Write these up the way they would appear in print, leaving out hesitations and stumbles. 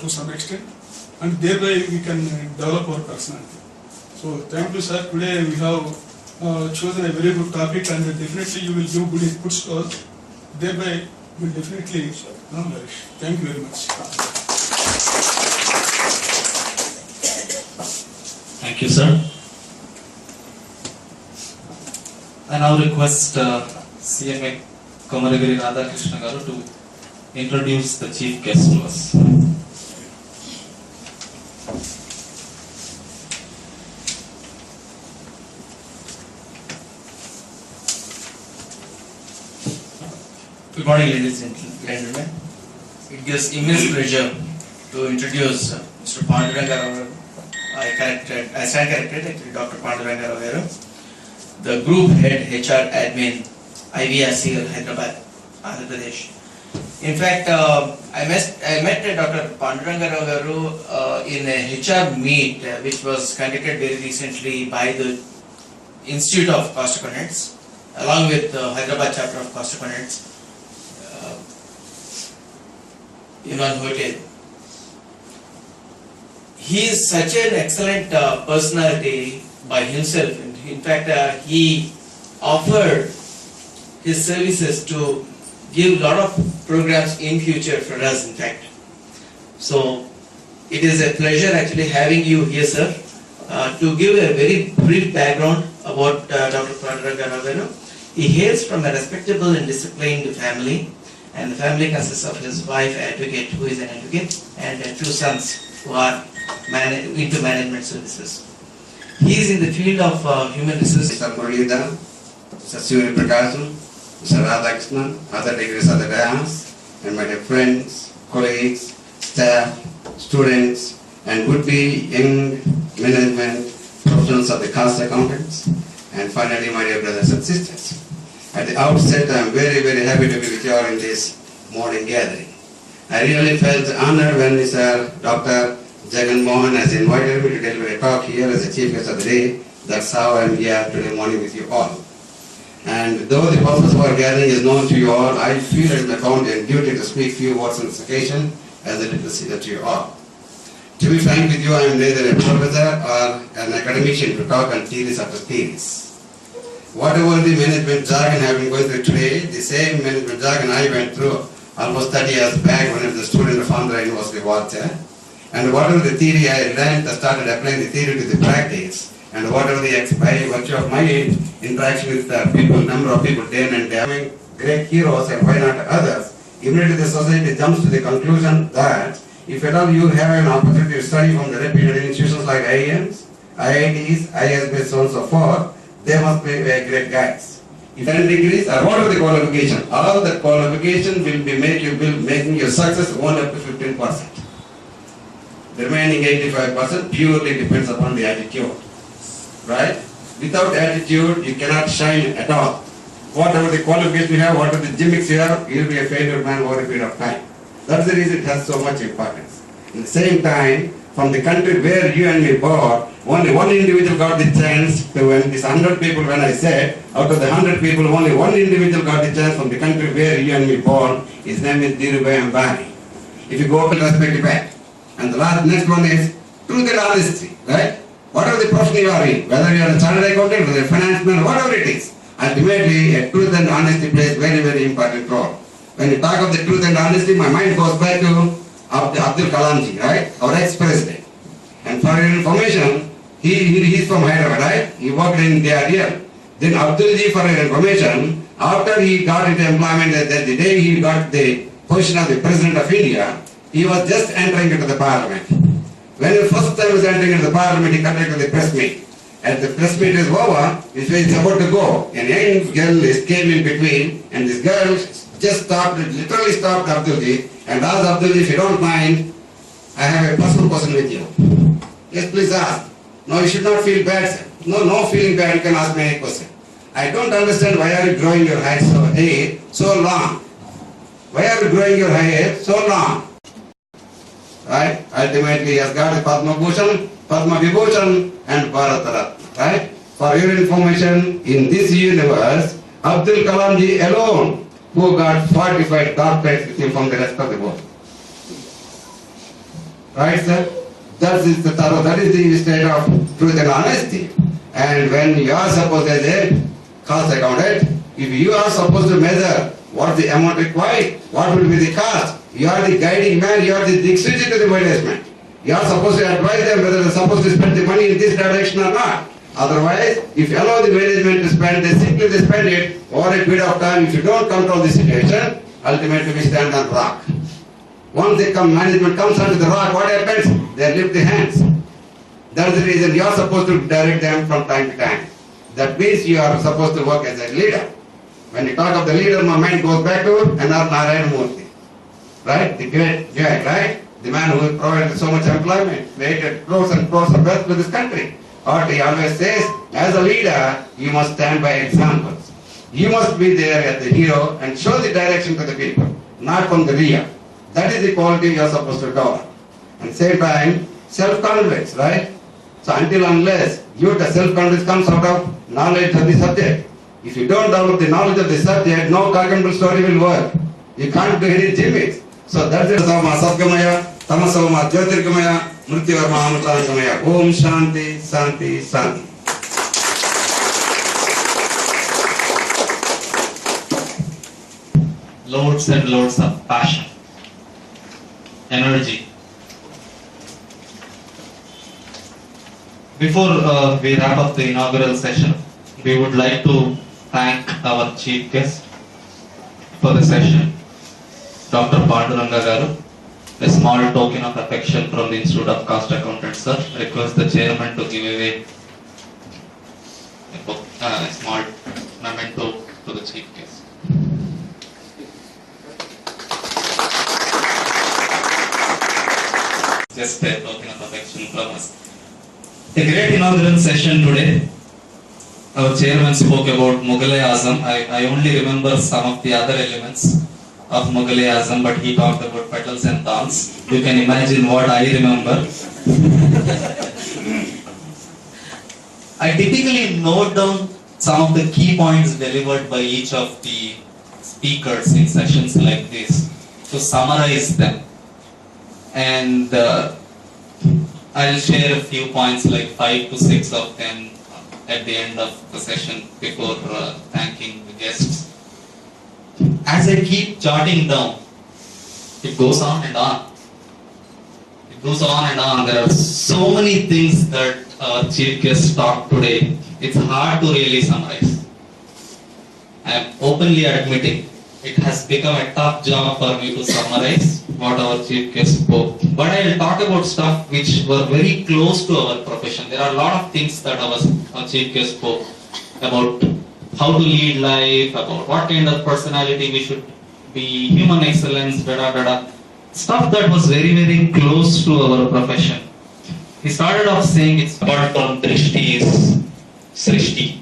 to some extent, and thereby we can develop our personality. So thank you, sir. Today we have chosen a very good topic, and definitely you will give good inputs to us. Thereby we will definitely flourish. Thank you very much. Thank you, sir. I now request CMA Komaragiri Radhakrishna Garu to introduce the chief guest to us. Good morning, ladies and gentlemen. It gives immense pleasure to introduce Mr. Panduranga Rao. I stand corrected, actually Dr. Panduranga Rao, the Group Head HR Admin, IVRCL Hyderabad, Andhra Pradesh. In fact, I met Dr. Panduranga Rao in a HR meet which was conducted very recently by the Institute of Cost Accountants along with the Hyderabad chapter of Cost Accountants in one hotel. He is such an excellent personality by himself. In fact, he offered his services to give a lot of programs in future for us, in fact. So, it is a pleasure actually having you here, sir, to give a very brief background about Dr. Panduranga Rao. He hails from a respectable and disciplined family, and the family consists of his wife, advocate, who is an advocate, and two sons who are into management services. He is in the field of human resources. Mr. Muralidharan, Mr. Surya Prakasam, Mr. Radhakrishnan, other degrees of the dais, and my dear friends, colleagues, staff, students, and would-be young management professionals of the cost accountants, and finally my dear brothers and sisters. At the outset, I am very, very happy to be with you all in this morning gathering. I really felt honored when Mr. Dr. Jagan Mohan has invited me to deliver a talk here as the chief guest of the day. That's how I am here today morning with you all. And though the purpose of our gathering is known to you all, I feel it is my bounden duty to speak few words on this occasion as a little secret to you all. To be frank with you, I am neither a professor or an academician to talk on theories after theories. Whatever the management jargon I have been going through today, the same management jargon I went through almost 30 years back when I was a student of Andhra University, Vacha. And whatever the theory I learned, I started applying the theory to the practice. And whatever the by virtue of my interaction with the people, number of people day and day, great heroes and why not others, immediately the society jumps to the conclusion that if at all you have an opportunity to study from the reputed institutions like IIMs, IITs, ISB, so on and so forth, they must be great guys. If 10 degrees or whatever the qualification, all that qualification will be making your success only up to 15%. The remaining 85% purely depends upon the attitude. Right? Without attitude, you cannot shine at all. Whatever the qualification you have, whatever the gimmicks you have, you will be a failure man over a period of time. That's the reason it has so much importance. At the same time, from the country where you and me born, only one individual got the chance to, when this 100 people, when I said, out of the 100 people, only one individual got the chance from the country where you and me born. His name is Dhirubhai Ambani. If you go up and respect the back. And the next one is truth and honesty, right? Whatever the profession you are in, whether you are a chartered accountant, whether a finance man, whatever it is, ultimately a truth and honesty plays very, very important role. When you talk of the truth and honesty, my mind goes back to Abdul Kalam ji, right? Our ex-president. And for your information, he is from Hyderabad, right? He worked in DRDL. Then Abdul ji, for your information, after he got into employment, that the day he got the position of the President of India, he was just entering into the parliament. When the first time he was entering into the parliament, he conducted the press meet. As the press meet is over, he was about to go. A young girl came in between, and this girl just stopped, literally stopped Abdulji, and asked Abdulji, if you don't mind, I have a personal question with you. Yes, please ask. No, you should not feel bad, sir. No feeling bad, you can ask me any question. I don't understand why are you growing your hair so long. Why are you growing your hair so long? Right? Ultimately, he has got a Padma Bhushan, Padma Vibhushan, and Bharat Ratna. Right? For your information, in this universe, Abdul Kalam ji alone, who got 45 doctorates with him from the rest of the world. Right, sir? That is the thorough, that is the state of truth and honesty. And when you are supposed as a cost accountant, if you are supposed to measure what the amount required, what will be the cost, you are the guiding man, you are the dictionary to the management. You are supposed to advise them whether they are supposed to spend the money in this direction or not. Otherwise, if you allow the management to spend, they simply spend it over a period of time. If you don't control the situation, ultimately we stand on rock. Once management comes onto the rock, what happens? They lift the hands. That's the reason you are supposed to direct them from time to time. That means you are supposed to work as a leader. When you talk of the leader, my mind goes back to N.R. Narayana Murthy. Right? The great guy, right? The man who provided so much employment, created crores and crores of wealth to this country. What he always says, as a leader, you must stand by examples. You must be there as the hero and show the direction to the people, not from the rear. That is the quality you are supposed to develop. And same time, self-confidence, right? So until unless the self-confidence comes out of knowledge of the subject. If you don't develop the knowledge of the subject, no Gargamel story will work. You can't do any gimmicks. So that's it. Satgamaya, Tamasavama, Jyotirgamaya, Mrityavarma, Amritangamaya. Om Shanti, Shanti, Shanti. Loads and loads of passion, energy. Before we wrap up the inaugural session, we would like to thank our chief guest for the session, Dr. Panduranga Garu. A small token of affection from the Institute of Cost Accountants, sir. Request the chairman to give away a small memento to the chief guest. Just a token of affection from us. A great inaugural session today. Our chairman spoke about Mughal-e-Azam. I only remember some of the other elements of Mughal-e-Azam, but he talked about petals and thorns. You can imagine what I remember. I typically note down some of the key points delivered by each of the speakers in sessions like this to summarize them. And I'll share a few points, like 5 to 6 of them at the end of the session before thanking the guests. As I keep jotting down, it goes on and on. It goes on and on. There are so many things that our chief guest talked today. It's hard to really summarize. I am openly admitting it has become a tough job for me to summarize what our chief guest spoke. But I will talk about stuff which were very close to our profession. There are a lot of things that our chief guest spoke about. How to lead life, about what kind of personality we should be, human excellence, stuff that was very, very close to our profession. He started off saying it's apart from Drishti is Srishti.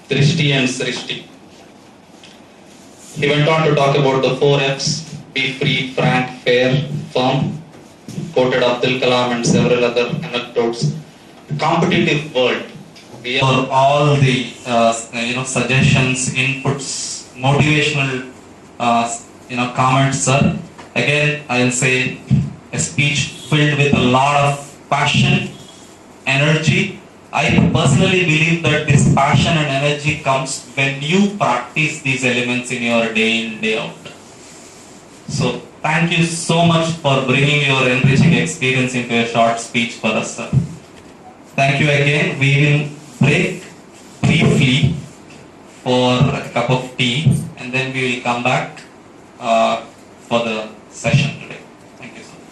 Drishti and Srishti. He went on to talk about the 4 Fs: be free, frank, fair, firm. Quoted Abdul Kalam and several other anecdotes. The competitive world. For all the suggestions, inputs, motivational comments, sir. Again, I will say a speech filled with a lot of passion, energy. I personally believe that this passion and energy comes when you practice these elements in your day in, day out. So thank you so much for bringing your enriching experience into a short speech for us, sir. Thank you again. We will break briefly for a cup of tea and then we will come back for the session today. Thank you so much.